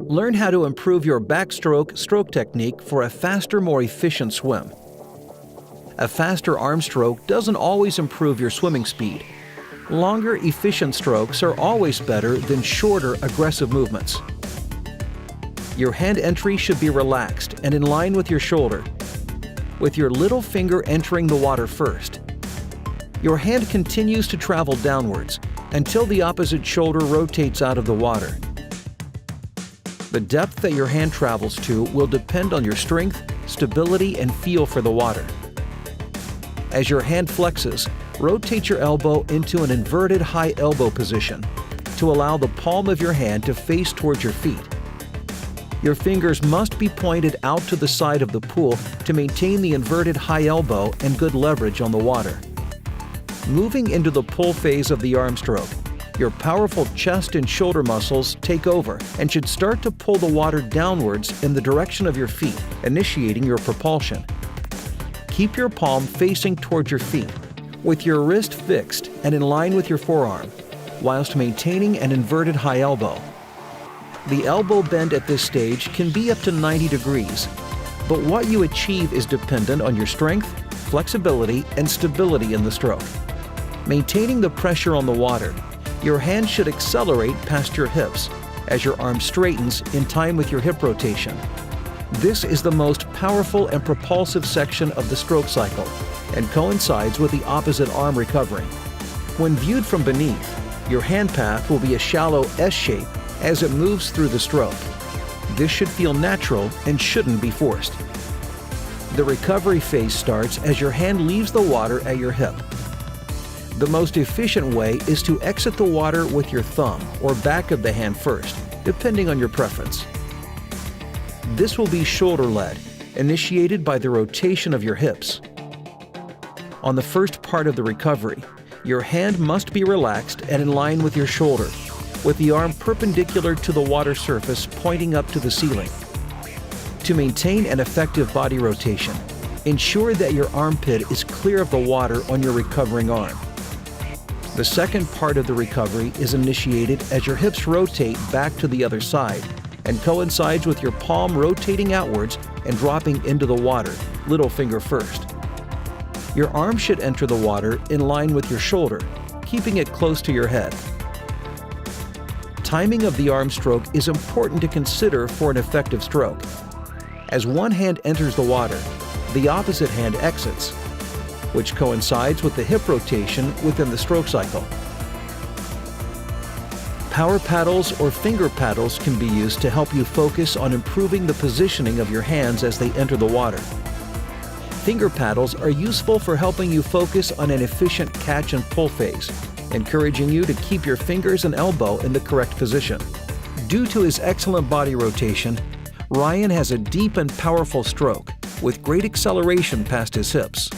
Learn how to improve your backstroke stroke technique for a faster, more efficient swim. A faster arm stroke doesn't always improve your swimming speed. Longer, efficient strokes are always better than shorter, aggressive movements. Your hand entry should be relaxed and in line with your shoulder, with your little finger entering the water first. Your hand continues to travel downwards until the opposite shoulder rotates out of the water. The depth that your hand travels to will depend on your strength, stability, and feel for the water. As your hand flexes, rotate your elbow into an inverted high elbow position to allow the palm of your hand to face towards your feet. Your fingers must be pointed out to the side of the pool to maintain the inverted high elbow and good leverage on the water. Moving into the pull phase of the arm stroke, your powerful chest and shoulder muscles take over and should start to pull the water downwards in the direction of your feet, initiating your propulsion. Keep your palm facing towards your feet, with your wrist fixed and in line with your forearm, whilst maintaining an inverted high elbow. The elbow bend at this stage can be up to 90 degrees, but what you achieve is dependent on your strength, flexibility, and stability in the stroke. Maintaining the pressure on the water, your hand should accelerate past your hips as your arm straightens in time with your hip rotation. This is the most powerful and propulsive section of the stroke cycle and coincides with the opposite arm recovery. When viewed from beneath, your hand path will be a shallow S shape as it moves through the stroke. This should feel natural and shouldn't be forced. The recovery phase starts as your hand leaves the water at your hip. The most efficient way is to exit the water with your thumb or back of the hand first, depending on your preference. This will be shoulder-led, initiated by the rotation of your hips. On the first part of the recovery, your hand must be relaxed and in line with your shoulder, with the arm perpendicular to the water surface pointing up to the ceiling. To maintain an effective body rotation, ensure that your armpit is clear of the water on your recovering arm. The second part of the recovery is initiated as your hips rotate back to the other side and coincides with your palm rotating outwards and dropping into the water, little finger first. Your arm should enter the water in line with your shoulder, keeping it close to your head. Timing of the arm stroke is important to consider for an effective stroke. As one hand enters the water, the opposite hand exits, which coincides with the hip rotation within the stroke cycle. Power paddles or finger paddles can be used to help you focus on improving the positioning of your hands as they enter the water. Finger paddles are useful for helping you focus on an efficient catch and pull phase, encouraging you to keep your fingers and elbow in the correct position. Due to his excellent body rotation, Ryan has a deep and powerful stroke with great acceleration past his hips.